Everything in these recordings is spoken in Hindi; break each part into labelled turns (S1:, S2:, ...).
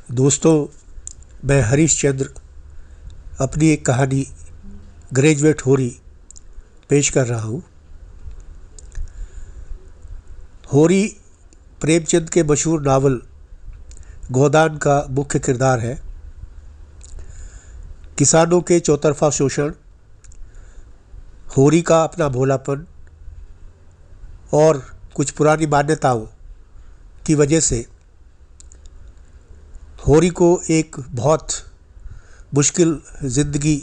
S1: दोस्तों, मैं हरीश चंद्र अपनी एक कहानी ग्रेजुएट होरी पेश कर रहा हूँ। होरी प्रेमचंद के मशहूर नावल गोदान का मुख्य किरदार है। किसानों के चौतरफा शोषण, होरी का अपना भोलापन और कुछ पुरानी मान्यताओं की वजह से होरी को एक बहुत मुश्किल ज़िंदगी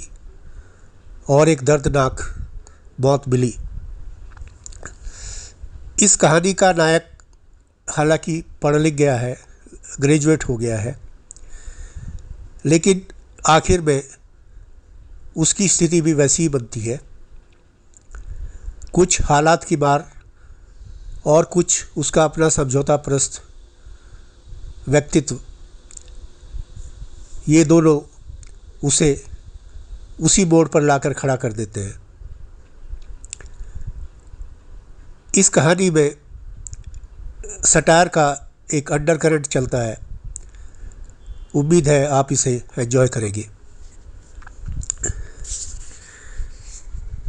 S1: और एक दर्दनाक मौत मिली। इस कहानी का नायक हालांकि पढ़ लिख गया है, ग्रेजुएट हो गया है, लेकिन आखिर में उसकी स्थिति भी वैसी ही बनती है। कुछ हालात की मार और कुछ उसका अपना समझौता परस्त व्यक्तित्व, ये दोनों उसे उसी मोड़ पर लाकर खड़ा कर देते हैं। इस कहानी में सटायर का एक अंडरकरंट चलता है। उम्मीद है आप इसे एंजॉय करेंगे।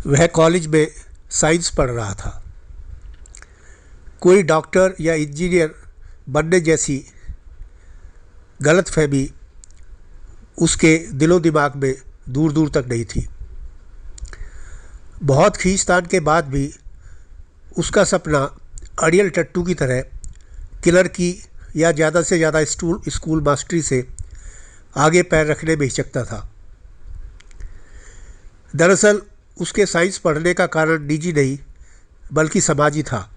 S1: वह कॉलेज में साइंस पढ़ रहा था। कोई डॉक्टर या इंजीनियर बनने जैसी गलतफहमी उसके दिलो दिमाग में दूर दूर तक नहीं थी। बहुत खींचतान के बाद भी उसका सपना अड़ियल टट्टू की तरह किलर की या ज़्यादा से ज़्यादा स्कूल मास्टरी से आगे पैर रखने में हिचकता था। दरअसल उसके साइंस पढ़ने का कारण निजी नहीं बल्कि समाजी था।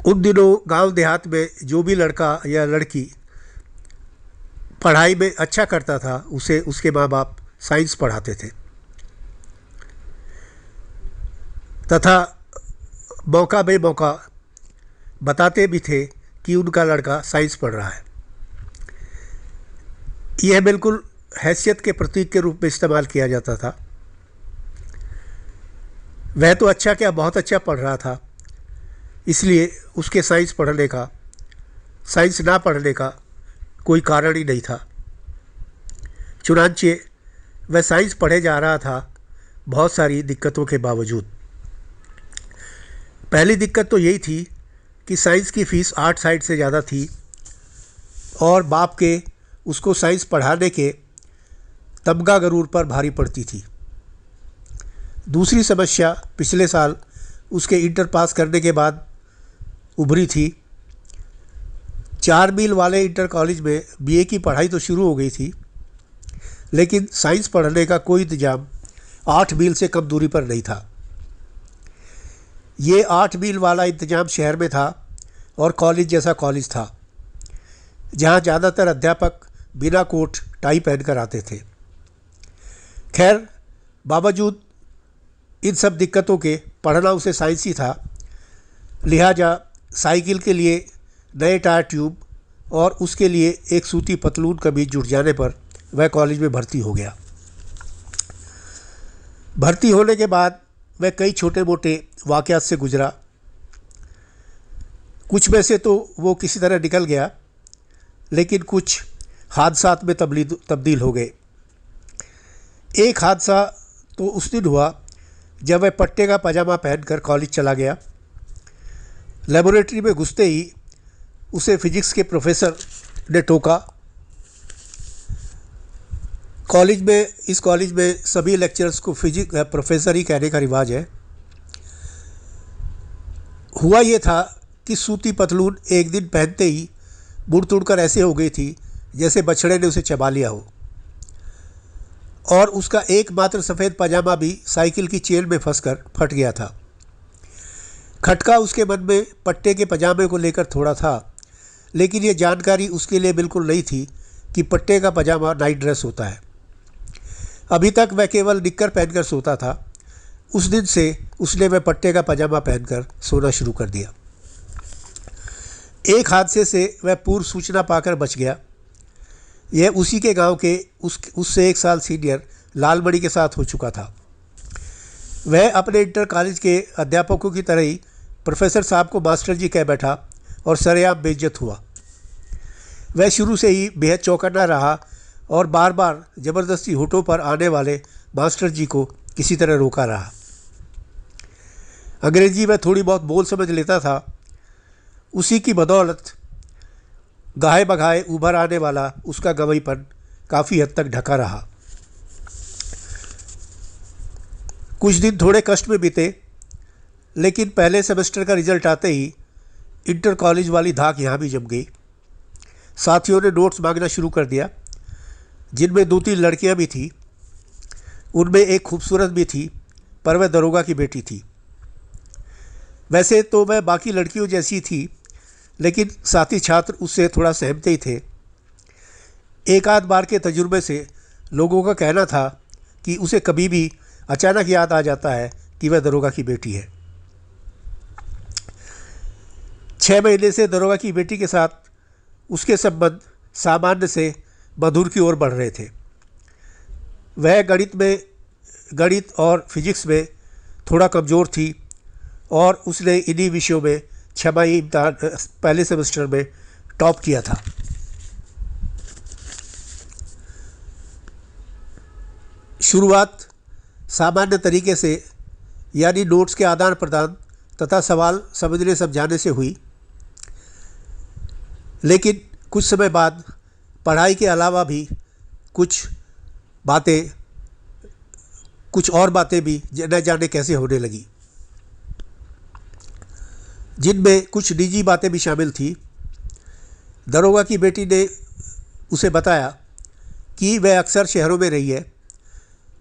S1: उन दिनों गांव देहात में जो भी लड़का या लड़की पढ़ाई में अच्छा करता था उसे उसके माँ बाप साइंस पढ़ाते थे तथा मौका बे मौका बताते भी थे कि उनका लड़का साइंस पढ़ रहा है। यह बिल्कुल हैसियत के प्रतीक के रूप में इस्तेमाल किया जाता था। वह तो अच्छा क्या बहुत अच्छा पढ़ रहा था, इसलिए उसके साइंस ना पढ़ने का कोई कारण ही नहीं था। चुनांचे वह साइंस पढ़े जा रहा था बहुत सारी दिक्कतों के बावजूद। पहली दिक्कत तो यही थी कि साइंस की फ़ीस 8 साइड से ज़्यादा थी और बाप के उसको साइंस पढ़ाने के तमगा गरूर पर भारी पड़ती थी। दूसरी समस्या पिछले साल उसके इंटर पास करने के बाद उभरी थी। 4 मील वाले इंटर कॉलेज में बीए की पढ़ाई तो शुरू हो गई थी, लेकिन साइंस पढ़ने का कोई इंतजाम 8 मील से कम दूरी पर नहीं था। ये 8 मील वाला इंतजाम शहर में था और कॉलेज जैसा कॉलेज था जहाँ ज़्यादातर अध्यापक बिना कोट टाई पहनकर आते थे। खैर, बावजूद इन सब दिक्कतों के पढ़ना उसे साइंस ही था, लिहाजा साइकिल के लिए नए टायर ट्यूब और उसके लिए एक सूती पतलून कमीज जुट जाने पर वह कॉलेज में भर्ती हो गया। भर्ती होने के बाद वह कई छोटे मोटे वाक़यात से गुजरा। कुछ में से तो वो किसी तरह निकल गया, लेकिन कुछ हादसात में तब्दील हो गए। एक हादसा तो उस दिन हुआ जब वह पट्टे का पजामा पहनकर कॉलेज चला गया। लेबोरेटरी में घुसते ही उसे फिजिक्स के प्रोफेसर ने टोका। इस कॉलेज में सभी लेक्चरर्स को फिजिक्स प्रोफेसर ही कहने का रिवाज है। हुआ ये था कि सूती पतलून एक दिन पहनते ही मुड़ तुड़कर ऐसे हो गई थी जैसे बछड़े ने उसे चबा लिया हो, और उसका एकमात्र सफ़ेद पजामा भी साइकिल की चेन में फंसकर फट गया था। खटका उसके मन में पट्टे के पजामे को लेकर थोड़ा था, लेकिन ये जानकारी उसके लिए बिल्कुल नहीं थी कि पट्टे का पजामा नाइट ड्रेस होता है। अभी तक वह केवल निक्कर पहनकर सोता था। उस दिन से उसने वह पट्टे का पजामा पहनकर सोना शुरू कर दिया। एक हादसे से वह पूर्व सूचना पाकर बच गया। यह उसी के गांव के उससे 1 साल सीनियर लालमणि के साथ हो चुका था। वह अपने इंटर कॉलेज के अध्यापकों की तरह ही प्रोफेसर साहब को मास्टर जी कह बैठा और सरेआम बेइज्जत हुआ। वह शुरू से ही बेहद चौकन्ना रहा और बार बार ज़बरदस्ती होठों पर आने वाले मास्टर जी को किसी तरह रोका रहा। अंग्रेजी वह थोड़ी बहुत बोल समझ लेता था। उसी की बदौलत गाहे बगाहे उभर आने वाला उसका गंवईपन काफ़ी हद तक ढका रहा। कुछ दिन थोड़े कष्ट में बीते, लेकिन पहले सेमेस्टर का रिजल्ट आते ही इंटर कॉलेज वाली धाक यहाँ भी जम गई। साथियों ने नोट्स मांगना शुरू कर दिया, जिनमें 2-3 लड़कियाँ भी थीं। उनमें एक खूबसूरत भी थी, पर वह दरोगा की बेटी थी। वैसे तो वह बाकी लड़कियों जैसी थी, लेकिन साथी छात्र उससे थोड़ा सहमते ही थे। एक आध बार के तजुर्बे से लोगों का कहना था कि उसे कभी भी अचानक याद आ जाता है कि वह दरोगा की बेटी है। 6 महीने से दरोगा की बेटी के साथ उसके संबंध सामान्य से मधुर की ओर बढ़ रहे थे। वह गणित और फिजिक्स में थोड़ा कमज़ोर थी और उसने इन्हीं विषयों में छमाही इम्तिहान पहले सेमेस्टर में टॉप किया था। शुरुआत सामान्य तरीके से, यानी नोट्स के आदान प्रदान तथा सवाल समझने समझाने से हुई, लेकिन कुछ समय बाद पढ़ाई के अलावा भी कुछ और बातें भी न जाने कैसे होने लगी, जिनमें कुछ निजी बातें भी शामिल थी। दरोगा की बेटी ने उसे बताया कि वह अक्सर शहरों में रही है,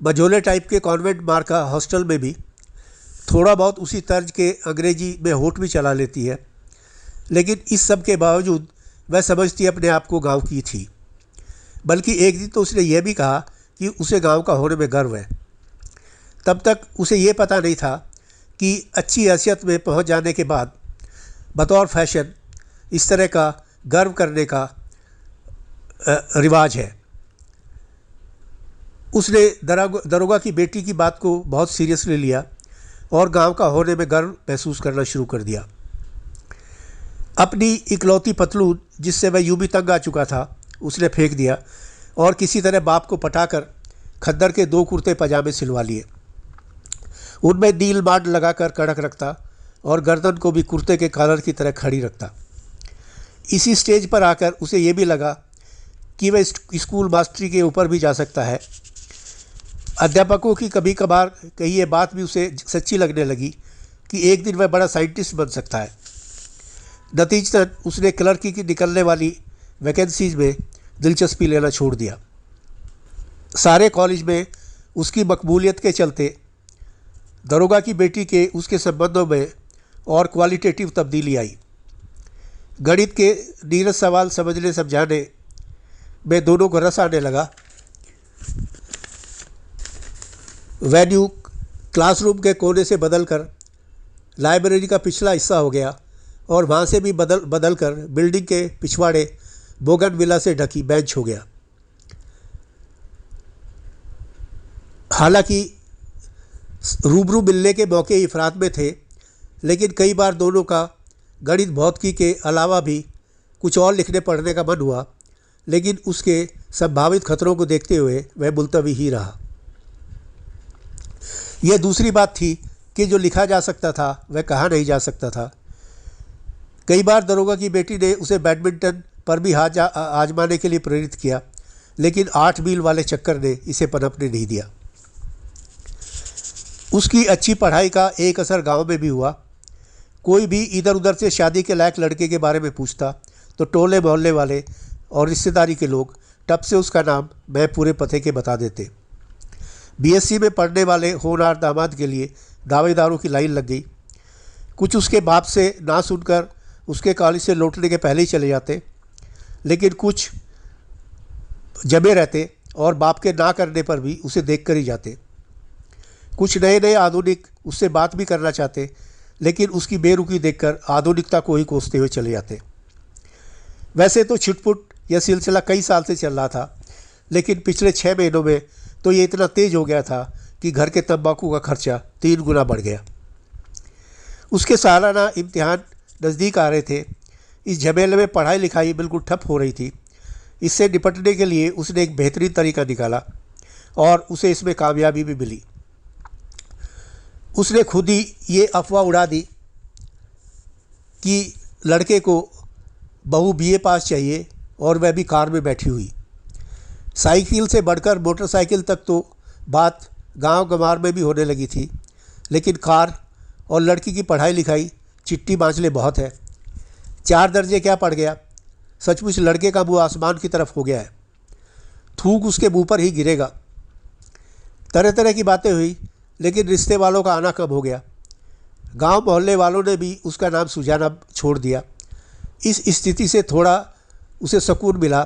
S1: मझोले टाइप के कॉन्वेंट मार्का हॉस्टल में भी थोड़ा बहुत उसी तर्ज के अंग्रेजी में होठ भी चला लेती है, लेकिन इस सब के बावजूद वह समझती अपने आप को गांव की थी। बल्कि एक दिन तो उसने यह भी कहा कि उसे गांव का होने में गर्व है। तब तक उसे ये पता नहीं था कि अच्छी हैसियत में पहुंच जाने के बाद बतौर फैशन इस तरह का गर्व करने का रिवाज है। उसने दरोगा की बेटी की बात को बहुत सीरियसली लिया और गांव का होने में गर्व महसूस करना शुरू कर दिया। अपनी इकलौती पतलून, जिससे वह यूं भी तंग आ चुका था, उसने फेंक दिया और किसी तरह बाप को पटाकर खद्दर के 2 कुर्ते पजामे सिलवा लिए। उनमें नील मांड लगाकर कड़क रखता और गर्दन को भी कुर्ते के कॉलर की तरह खड़ी रखता। इसी स्टेज पर आकर उसे ये भी लगा कि वह स्कूल मास्टरी के ऊपर भी जा सकता है। अध्यापकों की कभी कभार कही ये बात भी उसे सच्ची लगने लगी कि एक दिन वह बड़ा साइंटिस्ट बन सकता है। नतीजतन उसने क्लर्की की निकलने वाली वैकेंसीज में दिलचस्पी लेना छोड़ दिया। सारे कॉलेज में उसकी मकबूलियत के चलते दरोगा की बेटी के उसके संबंधों में और क्वालिटेटिव तब्दीली आई। गणित के नीरस सवाल समझने समझाने में दोनों को रस आने लगा। वेन्यू क्लासरूम के कोने से बदलकर लाइब्रेरी का पिछला हिस्सा हो गया और वहाँ से भी बदलकर बिल्डिंग के पिछवाड़े बोगनविला से ढकी बेंच हो गया। हालांकि रूबरू मिलने के मौके इफरात में थे, लेकिन कई बार दोनों का गणित भौतिकी के अलावा भी कुछ और लिखने पढ़ने का मन हुआ, लेकिन उसके संभावित खतरों को देखते हुए वह मुलतवी ही रहा। यह दूसरी बात थी कि जो लिखा जा सकता था वह कहा नहीं जा सकता था। कई बार दरोगा की बेटी ने उसे बैडमिंटन पर भी आजमाने के लिए प्रेरित किया, लेकिन 8 मील वाले चक्कर ने इसे पनपने नहीं दिया। उसकी अच्छी पढ़ाई का एक असर गांव में भी हुआ। कोई भी इधर उधर से शादी के लायक लड़के के बारे में पूछता तो टोले मोहल्ले वाले और रिश्तेदारी के लोग टप से उसका नाम मैं पूरे पते के बता देते। बीएससी में पढ़ने वाले होनहार दामाद के लिए दावेदारों की लाइन लग गई। कुछ उसके बाप से ना सुनकर उसके कॉलेज से लौटने के पहले ही चले जाते, लेकिन कुछ जमे रहते और बाप के ना करने पर भी उसे देख कर ही जाते। कुछ नए नए आधुनिक उससे बात भी करना चाहते, लेकिन उसकी बेरुखी देखकर आधुनिकता को ही कोसते हुए चले जाते। वैसे तो छिटपुट यह सिलसिला कई साल से चल रहा था, लेकिन पिछले 6 महीनों में तो ये इतना तेज हो गया था कि घर के तंबाकू का खर्चा 3 गुना बढ़ गया। उसके सालाना इम्तिहान नज़दीक आ रहे थे, इस झमेले में पढ़ाई लिखाई बिल्कुल ठप हो रही थी। इससे निपटने के लिए उसने एक बेहतरीन तरीका निकाला और उसे इसमें कामयाबी भी मिली। उसने खुद ही ये अफवाह उड़ा दी कि लड़के को बहू बीए पास चाहिए और वह भी कार में बैठी हुई। साइकिल से बढ़कर मोटरसाइकिल तक तो बात गांव गंवार में भी होने लगी थी, लेकिन कार और लड़की की पढ़ाई लिखाई चिट्ठी बाँचले बहुत है। 4 दर्जे क्या पड़ गया। सचमुच लड़के का मुँह आसमान की तरफ हो गया है, थूक उसके मुंह पर ही गिरेगा। तरह तरह की बातें हुई, लेकिन रिश्ते वालों का आना कम हो गया। गांव मोहल्ले वालों ने भी उसका नाम सुझाना छोड़ दिया। इस स्थिति से थोड़ा उसे सुकून मिला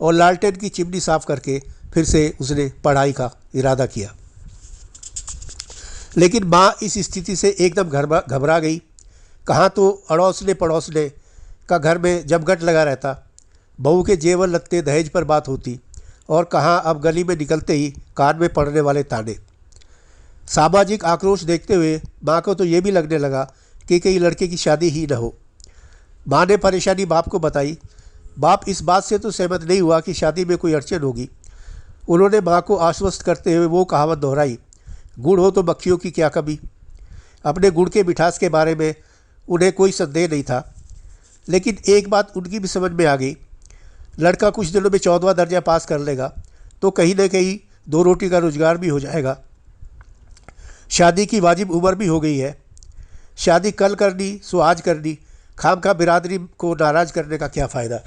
S1: और लालटेन की चिमनी साफ करके फिर से उसने पढ़ाई का इरादा किया। लेकिन माँ इस स्थिति से एकदम घबरा गई। कहाँ तो अड़ोसने पड़ोसने का घर में जमघट लगा रहता, बहू के जेवर लत्ते दहेज पर बात होती, और कहाँ अब गली में निकलते ही कान में पड़ने वाले ताने। सामाजिक आक्रोश देखते हुए माँ को तो ये भी लगने लगा कि कहीं लड़के की शादी ही न हो। माँ ने परेशानी बाप को बताई। बाप इस बात से तो सहमत नहीं हुआ कि शादी में कोई अड़चन होगी। उन्होंने माँ को आश्वस्त करते हुए वो कहावत दोहराई, गुड़ हो तो मक्खियों की क्या कमी। अपने गुड़ के मिठास के बारे में उन्हें कोई संदेह नहीं था, लेकिन एक बात उनकी भी समझ में आ गई, लड़का कुछ दिनों में 14वां दर्जा पास कर लेगा तो कहीं न कहीं 2 रोटी का रोजगार भी हो जाएगा। शादी की वाजिब उम्र भी हो गई है। शादी कल करनी सो आज करनी, खामखा बिरादरी को नाराज़ करने का क्या फ़ायदा।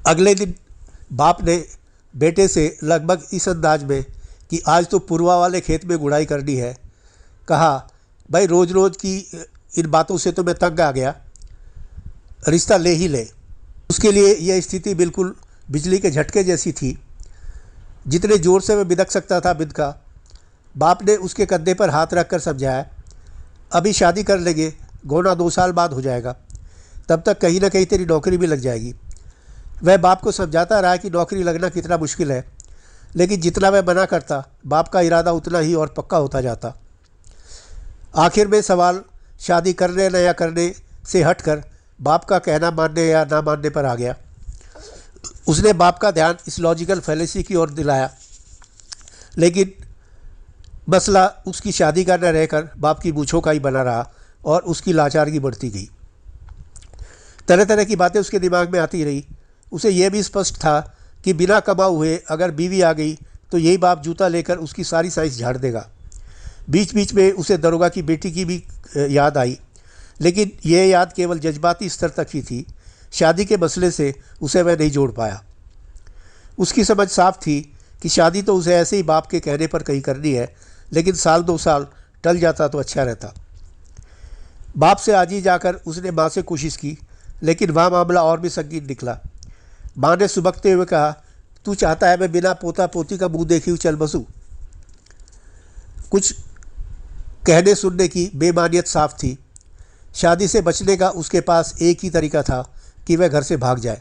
S1: अगले दिन बाप ने बेटे से लगभग इस अंदाज में कि आज तो पुरवा वाले खेत में गुड़ाई करनी है कहा, भाई रोज़ रोज़ की इन बातों से तो मैं तंग आ गया, रिश्ता ले ही ले। उसके लिए यह स्थिति बिल्कुल बिजली के झटके जैसी थी। जितने ज़ोर से मैं बिदक सकता था बिदका। बाप ने उसके कंधे पर हाथ रखकर समझाया, अभी शादी कर लेंगे, गोना 2 साल बाद हो जाएगा, तब तक कहीं ना कहीं तेरी नौकरी भी लग जाएगी। वह बाप को समझाता रहा कि नौकरी लगना कितना मुश्किल है, लेकिन जितना वह मना करता बाप का इरादा उतना ही और पक्का होता जाता। आखिर में सवाल शादी करने न या करने से हटकर बाप का कहना मानने या ना मानने पर आ गया। उसने बाप का ध्यान इस लॉजिकल फैलेसी की ओर दिलाया, लेकिन मसला उसकी शादी का न रहकर बाप की मूँछों का ही बना रहा और उसकी लाचारगी बढ़ती गई। तरह तरह की बातें उसके दिमाग में आती रही। उसे यह भी स्पष्ट था कि बिना कमा हुए अगर बीवी आ गई तो यही बाप जूता लेकर उसकी सारी साइंस झाड़ देगा। बीच बीच में उसे दरोगा की बेटी की भी याद आई, लेकिन यह याद केवल जज्बाती स्तर तक ही थी। शादी के मसले से उसे वह नहीं जोड़ पाया। उसकी समझ साफ थी कि शादी तो उसे ऐसे ही बाप के कहने पर कहीं करनी है, लेकिन 1-2 साल टल जाता तो अच्छा रहता। बाप से आज ही जाकर उसने माँ से कोशिश की, लेकिन वह मामला और भी संगीन निकला। माँ ने सुबकते हुए कहा, तू चाहता है मैं बिना पोता पोती का मुँह देखे हुए चल बसूँ। कुछ कहने सुनने की बेमानियत साफ थी। शादी से बचने का उसके पास एक ही तरीका था कि वह घर से भाग जाए,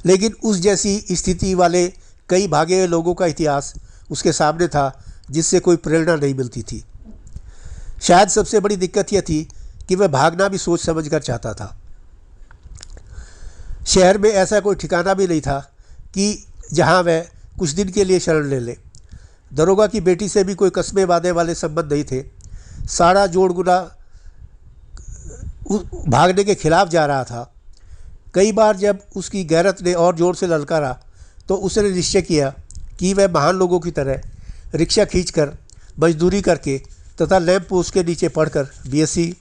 S1: लेकिन उस जैसी स्थिति वाले कई भागे हुए लोगों का इतिहास उसके सामने था जिससे कोई प्रेरणा नहीं मिलती थी। शायद सबसे बड़ी दिक्कत यह थी कि वह भागना भी सोच समझकर चाहता था। शहर में ऐसा कोई ठिकाना भी नहीं था कि जहां वह कुछ दिन के लिए शरण ले ले। दरोगा की बेटी से भी कोई कस्मे वादे वाले संबंध नहीं थे। सारा जोड़ गुना भागने के खिलाफ जा रहा था। कई बार जब उसकी गैरत ने और जोर से ललकारा तो उसने निश्चय किया कि वह महान लोगों की तरह रिक्शा खींचकर मजदूरी करके तथा लैंप पोस्ट के नीचे पढ़कर बीएससी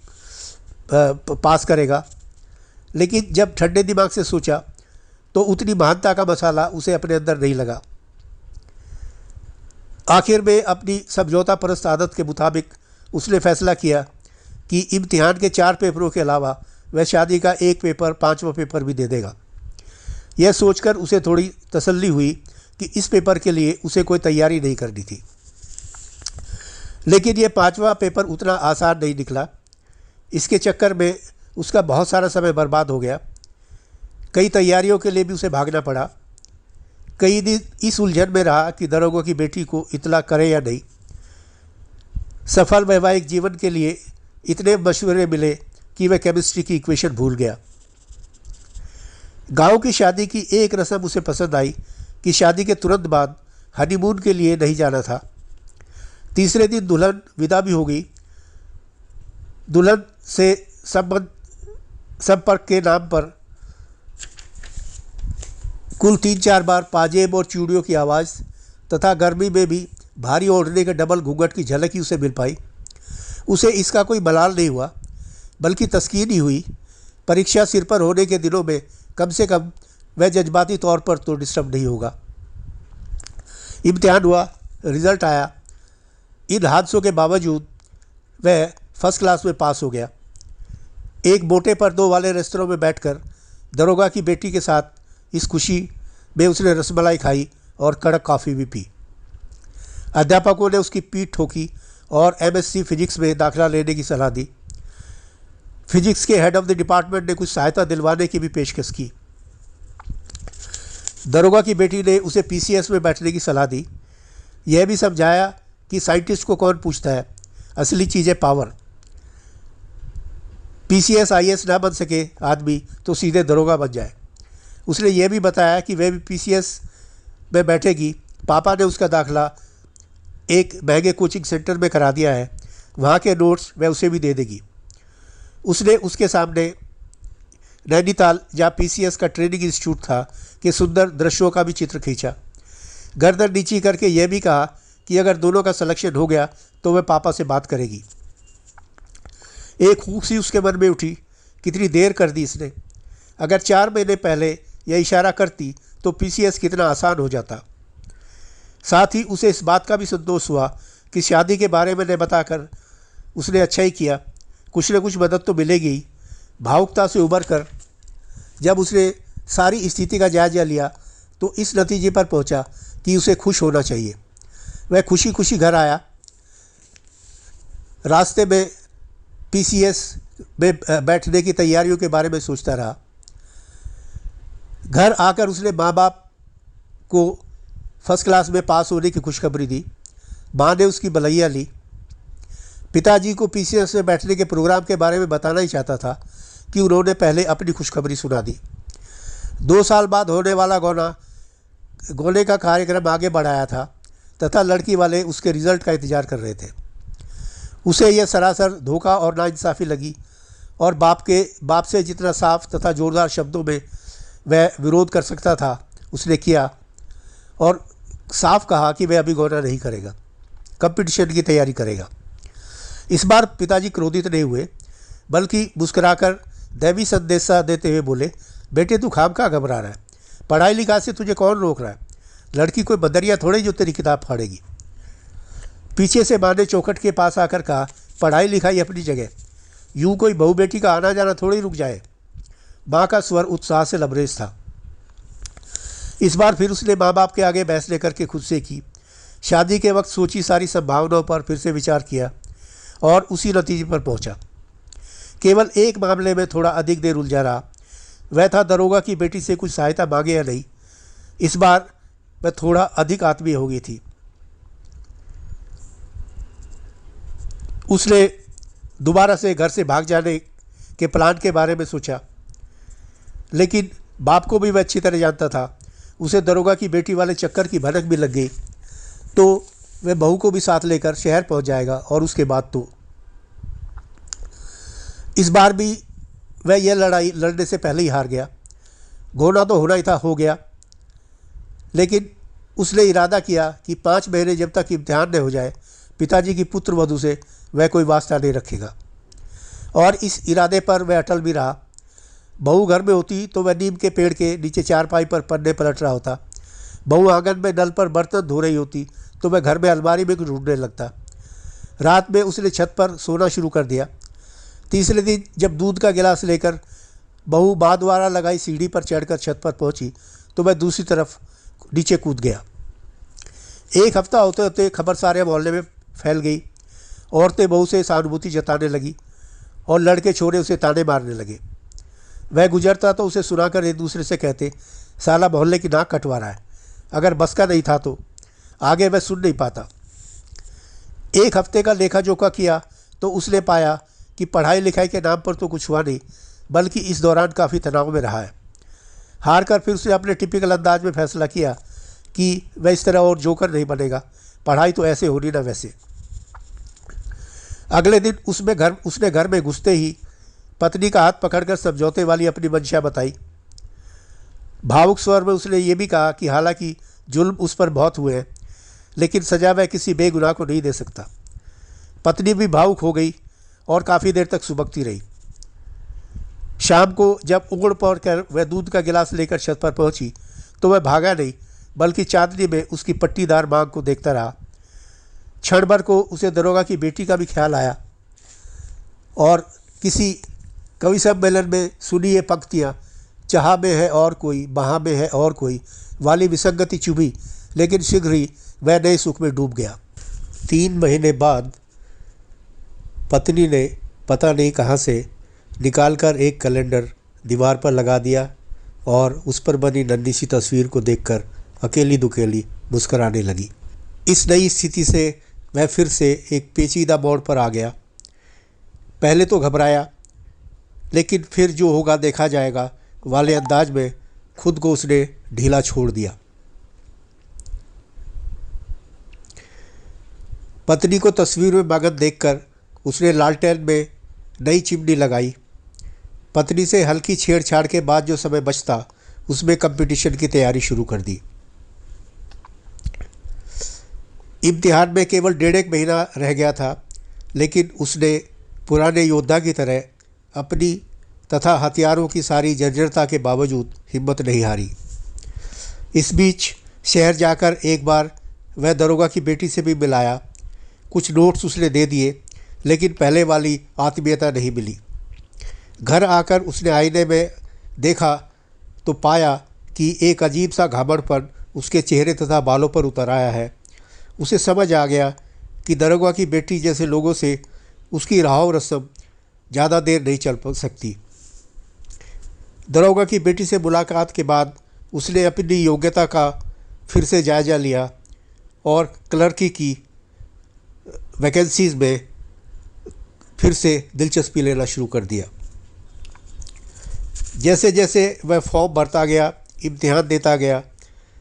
S1: पास करेगा। लेकिन जब ठंडे दिमाग से सोचा तो उतनी महानता का मसाला उसे अपने अंदर नहीं लगा। आखिर में अपनी समझौता परस्त आदत के मुताबिक उसने फैसला किया कि इम्तिहान के 4 पेपरों के अलावा वह शादी का 1 पेपर 5वां पेपर भी दे देगा। यह सोचकर उसे थोड़ी तसल्ली हुई कि इस पेपर के लिए उसे कोई तैयारी नहीं करनी थी। लेकिन यह 5वां पेपर उतना आसान नहीं निकला। इसके चक्कर में उसका बहुत सारा समय बर्बाद हो गया। कई तैयारियों के लिए भी उसे भागना पड़ा। कई दिन इस उलझन में रहा कि दरोगा की बेटी को इतला करे या नहीं। सफल वैवाहिक जीवन के लिए इतने मशवरे मिले कि वह केमिस्ट्री की इक्वेशन भूल गया। गांव की शादी की एक रस्म उसे पसंद आई कि शादी के तुरंत बाद हनीमून के लिए नहीं जाना था। तीसरे दिन दुल्हन विदा भी हो गई। दुल्हन से संपर्क के नाम पर कुल 3-4 बार पाजेब और चूड़ियों की आवाज़ तथा गर्मी में भी भारी ओढ़ने के डबल घूंघट की झलक ही उसे मिल पाई। उसे इसका कोई मलाल नहीं हुआ, बल्कि तस्कीन ही हुई। परीक्षा सिर पर होने के दिनों में कम से कम वह जज्बाती तौर पर तो डिस्टर्ब नहीं होगा। इम्तिहान हुआ, रिज़ल्ट आया। इन हादसों के बावजूद वह फर्स्ट क्लास में पास हो गया। एक मोटे पर्दों वाले रेस्तरां में बैठकर दरोगा की बेटी के साथ इस खुशी में उसने रसमलाई खाई और कड़क कॉफ़ी भी पी। अध्यापकों ने उसकी पीठ ठोकी और एमएससी फिजिक्स में दाखिला लेने की सलाह दी। फिजिक्स के हेड ऑफ द डिपार्टमेंट ने कुछ सहायता दिलवाने की भी पेशकश की। दरोगा की बेटी ने उसे पीसीएस में बैठने की सलाह दी। यह भी समझाया कि साइंटिस्ट को कौन पूछता है, असली चीज़ है पावर। पीसीएस आईएएस ना बन सके आदमी तो सीधे दरोगा बन जाए। उसने यह भी बताया कि वह भी पीसीएस में बैठेगी। पापा ने उसका दाखिला एक महंगे कोचिंग सेंटर में करा दिया है, वहाँ के नोट्स वह उसे भी दे देगी। उसने उसके सामने नैनीताल, जहाँ पीसीएस का ट्रेनिंग इंस्टीट्यूट था, के सुंदर दृश्यों का भी चित्र खींचा। गर्दन नीची करके यह भी कहा कि अगर दोनों का सिलेक्शन हो गया तो वह पापा से बात करेगी। एक खूब सी उसके मन में उठी, कितनी देर कर दी इसने। अगर 4 महीने पहले यह इशारा करती तो पीसीएस कितना आसान हो जाता। साथ ही उसे इस बात का भी संतोष हुआ कि शादी के बारे में न बताकर उसने अच्छा ही किया, कुछ न कुछ मदद तो मिलेगी ही। भावुकता से उबर कर जब उसने सारी स्थिति का जायजा लिया तो इस नतीजे पर पहुंचा कि उसे खुश होना चाहिए। वह खुशी खुशी घर आया। रास्ते में पीसीएस में बैठने की तैयारियों के बारे में सोचता रहा। घर आकर उसने माँ बाप को फर्स्ट क्लास में पास होने की खुशखबरी दी। माँ ने उसकी बलैया ली। पिताजी को पीसीएस में बैठने के प्रोग्राम के बारे में बताना ही चाहता था कि उन्होंने पहले अपनी खुशखबरी सुना दी। 2 साल बाद होने वाला गोने का कार्यक्रम आगे बढ़ाया था तथा लड़की वाले उसके रिज़ल्ट का इंतज़ार कर रहे थे। उसे यह सरासर धोखा और नाइंसाफ़ी लगी और बाप से जितना साफ तथा ज़ोरदार शब्दों में वह विरोध कर सकता था उसने किया और साफ कहा कि वह अभी गोना नहीं करेगा, कंपटीशन की तैयारी करेगा। इस बार पिताजी क्रोधित नहीं हुए, बल्कि मुस्कुराकर दैवी संदेशा देते हुए बोले, बेटे तू खामखा घबरा रहा है, पढ़ाई लिखाई से तुझे कौन रोक रहा है? लड़की कोई बदरिया थोड़ी जो तेरी किताब फाड़ेगी। पीछे से माँ ने चौखट के पास आकर कहा, पढ़ाई लिखाई अपनी जगह, यूँ कोई बहू बेटी का आना जाना थोड़ी रुक जाए। माँ का स्वर उत्साह से लबरेज था। इस बार फिर उसने माँ बाप के आगे बहस लेकर के खुद से की। शादी के वक्त सोची सारी संभावनाओं पर फिर से विचार किया और उसी नतीजे पर पहुंचा। केवल एक मामले में थोड़ा अधिक देर उलझा रहा, वह था दरोगा की बेटी से कुछ सहायता मांगे या नहीं। इस बार वह थोड़ा अधिक आत्मीय हो गई थी। उसने दोबारा से घर से भाग जाने के प्लान के बारे में सोचा, लेकिन बाप को भी वह अच्छी तरह जानता था। उसे दरोगा की बेटी वाले चक्कर की भनक भी लग गई तो वह बहू को भी साथ लेकर शहर पहुंच जाएगा और उसके बाद तो इस बार भी वह यह लड़ाई लड़ने से पहले ही हार गया। गोना तो होना ही था, हो गया। लेकिन उसने इरादा किया कि 5 महीने जब तक इम्तिहान न हो जाए पिताजी की पुत्र वधू से वह कोई वास्ता नहीं रखेगा। और इस इरादे पर वह अटल भी रहा। बहू घर में होती तो वह नीम के पेड़ के नीचे चारपाई पर पन्ने पलट रहा होता। बहू आंगन में नल पर बर्तन धो रही होती तो वह घर में अलमारी में कुछ ढूंढने लगता। रात में उसने छत पर सोना शुरू कर दिया। तीसरे दिन जब दूध का गिलास लेकर बहू माँ द्वारा लगाई सीढ़ी पर चढ़कर छत पर पहुंची तो वह दूसरी तरफ नीचे कूद गया। एक हफ्ता होते होते खबर सारे मोहल्ले में फैल गई। औरतें बहू से सहानुभूति जताने लगी और लड़के छोरे उसे ताने मारने लगे। वह गुजरता तो उसे सुनाकर एक दूसरे से कहते, साला मोहल्ले की नाक कटवा रहा है। अगर बस का नहीं था तो आगे वह सुन नहीं पाता। एक हफ्ते का लेखा जोखा किया तो उसने पाया कि पढ़ाई लिखाई के नाम पर तो कुछ हुआ नहीं, बल्कि इस दौरान काफ़ी तनाव में रहा है। हार कर फिर उसने अपने टिपिकल अंदाज में फैसला किया कि वह इस तरह और जोकर नहीं बनेगा, पढ़ाई तो ऐसे होनी ना वैसे। अगले दिन उसने घर में घुसते ही पत्नी का हाथ पकड़कर समझौते वाली अपनी मंशा बताई। भावुक स्वर में उसने ये भी कहा कि हालांकि जुल्म उस पर बहुत हुए हैं, लेकिन सजा वह किसी बेगुनाह को नहीं दे सकता। पत्नी भी भावुक हो गई और काफ़ी देर तक सुबकती रही। शाम को जब उगड़ पड़ कर वह दूध का गिलास लेकर छत पर पहुंची तो वह भागा नहीं, बल्कि चांदनी में उसकी पट्टीदार मांग को देखता रहा। क्षण भर को उसे दरोगा की बेटी का भी ख्याल आया और किसी कवि सम्मेलन में सुनी ये पंक्तियाँ, चाह में है और कोई, बहा में है और कोई, वाली विसंगति चुभी, लेकिन शीघ्र ही वह नए सुख में डूब गया। 3 महीने बाद पत्नी ने पता नहीं कहाँ से निकालकर एक कैलेंडर दीवार पर लगा दिया और उस पर बनी नन्ही सी तस्वीर को देखकर अकेली दुकेली मुस्कराने लगी। इस नई स्थिति से वह फिर से एक पेचीदा मोड़ पर आ गया। पहले तो घबराया, लेकिन फिर जो होगा देखा जाएगा वाले अंदाज में खुद को उसने ढीला छोड़ दिया। पत्नी को तस्वीर में मगन देखकर उसने लालटेन में नई चिमनी लगाई। पत्नी से हल्की छेड़छाड़ के बाद जो समय बचता उसमें कंपटीशन की तैयारी शुरू कर दी। इम्तिहान में केवल 1.5 महीना रह गया था, लेकिन उसने पुराने योद्धा की तरह अपनी तथा हथियारों की सारी जर्जरता के बावजूद हिम्मत नहीं हारी। इस बीच शहर जाकर एक बार वह दरोगा की बेटी से भी मिलाया। कुछ नोट्स उसने दे दिए, लेकिन पहले वाली आत्मीयता नहीं मिली। घर आकर उसने आईने में देखा तो पाया कि एक अजीब सा घावड़पन उसके चेहरे तथा बालों पर उतर आया है। उसे समझ आ गया कि दरोगा की बेटी जैसे लोगों से उसकी राह रस्म ज़्यादा देर नहीं चल सकती। दरोगा की बेटी से मुलाकात के बाद उसने अपनी योग्यता का फिर से जायज़ा लिया और क्लर्की की वैकेंसीज़ में फिर से दिलचस्पी लेना शुरू कर दिया। जैसे जैसे वह फॉर्म भरता गया, इम्तिहान देता गया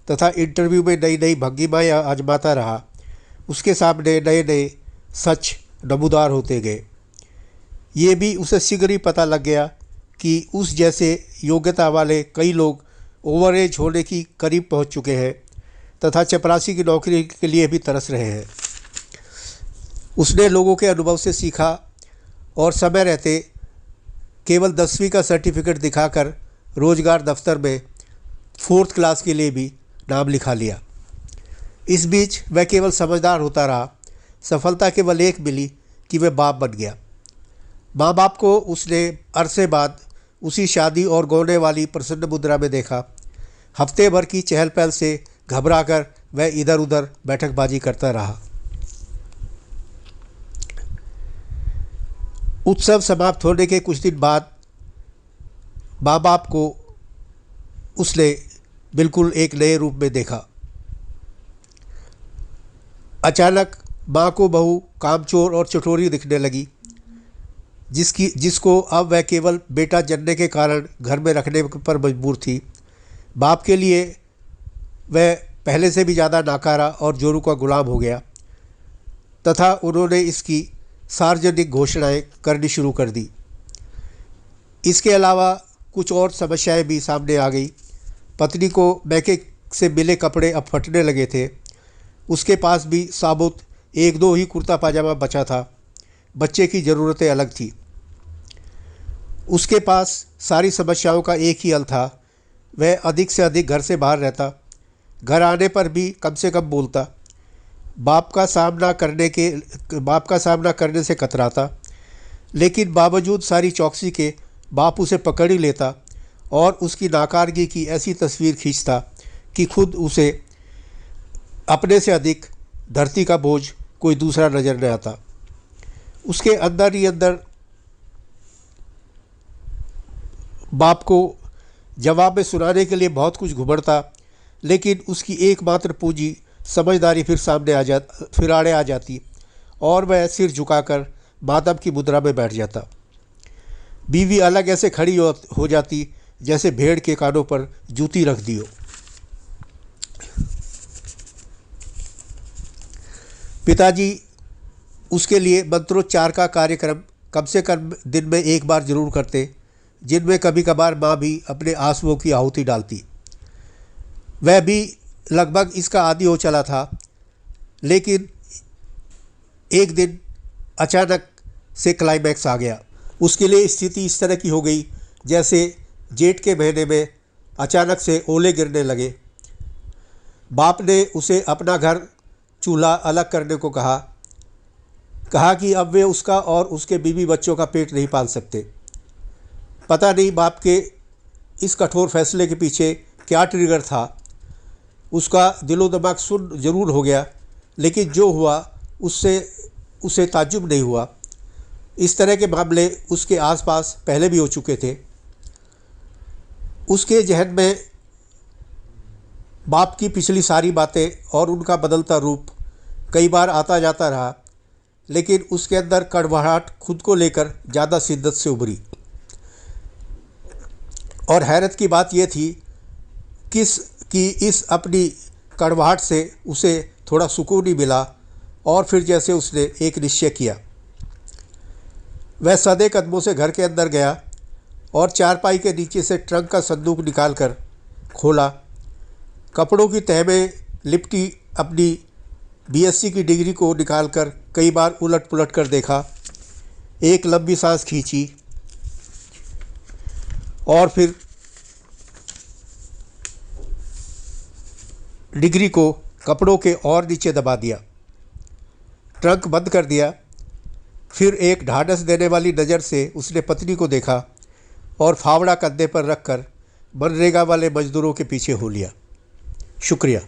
S1: तथा इंटरव्यू में नई नई भंगिमाएँ आजमाता रहा, उसके सामने नए नए सच नमूदार होते गए। ये भी उसे शीघ्र ही पता लग गया कि उस जैसे योग्यता वाले कई लोग ओवर एज होने की करीब पहुंच चुके हैं तथा चपरासी की नौकरी के लिए भी तरस रहे हैं। उसने लोगों के अनुभव से सीखा और समय रहते केवल 10वीं का सर्टिफिकेट दिखाकर रोजगार दफ्तर में 4th क्लास के लिए भी नाम लिखा लिया। इस बीच वह केवल समझदार होता रहा। सफलता केवल एक मिली कि वह बाप बन गया। माँ बाप को उसने अरसे बाद उसी शादी और गौने वाली प्रसन्न मुद्रा में देखा। हफ्ते भर की चहल पहल से घबराकर वह इधर उधर बैठकबाजी करता रहा। उत्सव समाप्त होने के कुछ दिन बाद माँ बाप को उसने बिल्कुल एक नए रूप में देखा। अचानक माँ को बहू कामचोर और चटोरी दिखने लगी, जिसको अब वह केवल बेटा जनने के कारण घर में रखने पर मजबूर थी। बाप के लिए वह पहले से भी ज़्यादा नाकारा और जोरू का गुलाम हो गया तथा उन्होंने इसकी सार्वजनिक घोषणाएं करनी शुरू कर दी। इसके अलावा कुछ और समस्याएं भी सामने आ गई। पत्नी को मैके से मिले कपड़े अब फटने लगे थे। उसके पास भी साबुत 1-2 ही कुर्ता पाजामा बचा था। बच्चे की ज़रूरतें अलग थी। उसके पास सारी समस्याओं का एक ही हल था। वह अधिक से अधिक घर से बाहर रहता, घर आने पर भी कम से कम बोलता, बाप का सामना करने से कतराता, लेकिन बावजूद सारी चौकसी के बाप उसे पकड़ ही लेता और उसकी नाकारगी की ऐसी तस्वीर खींचता कि खुद उसे अपने से अधिक धरती का बोझ कोई दूसरा नज़र न आता। उसके अंदर ही अंदर बाप को जवाब में सुनाने के लिए बहुत कुछ घुमड़ता, लेकिन उसकी एकमात्र पूंजी समझदारी फिर आड़े आ जाती और वह सिर झुकाकर मातम की मुद्रा में बैठ जाता। बीवी अलग ऐसे खड़ी हो जाती जैसे भेड़ के कानों पर जूती रख दी हो। पिताजी उसके लिए मंत्रोच्चार का कार्यक्रम कम से कम दिन में एक बार जरूर करते, जिनमें कभी कभार माँ भी अपने आंसुओं की आहुति डालती। वह भी लगभग इसका आदी हो चला था, लेकिन एक दिन अचानक से क्लाइमैक्स आ गया। उसके लिए स्थिति इस तरह की हो गई जैसे जेठ के महीने में अचानक से ओले गिरने लगे। बाप ने उसे अपना घर चूल्हा अलग करने को कहा कि अब वे उसका और उसके बीवी बच्चों का पेट नहीं पाल सकते। पता नहीं बाप के इस कठोर फैसले के पीछे क्या ट्रिगर था। उसका दिलो दिमाग सुन्न जरूर हो गया, लेकिन जो हुआ उससे उसे ताज्जुब नहीं हुआ। इस तरह के मामले उसके आसपास पहले भी हो चुके थे। उसके जहन में बाप की पिछली सारी बातें और उनका बदलता रूप कई बार आता जाता रहा, लेकिन उसके अंदर कड़वाहट खुद को लेकर ज़्यादा शिद्दत से उभरी। और हैरत की बात यह थी कि इस अपनी कड़वाहट से उसे थोड़ा सुकून ही मिला। और फिर जैसे उसने एक निश्चय किया, वह सधे कदमों से घर के अंदर गया और चारपाई के नीचे से ट्रंक का संदूक निकालकर खोला। कपड़ों की तह में लिपटी अपनी बीएससी की डिग्री को निकालकर कई बार उलट पुलट कर देखा। एक लंबी सांस खींची और फिर डिग्री को कपड़ों के और नीचे दबा दिया। ट्रंक बंद कर दिया। फिर एक ढाढ़स देने वाली नज़र से उसने पत्नी को देखा और फावड़ा कंधे पर रखकर मनरेगा वाले मजदूरों के पीछे हो लिया। शुक्रिया।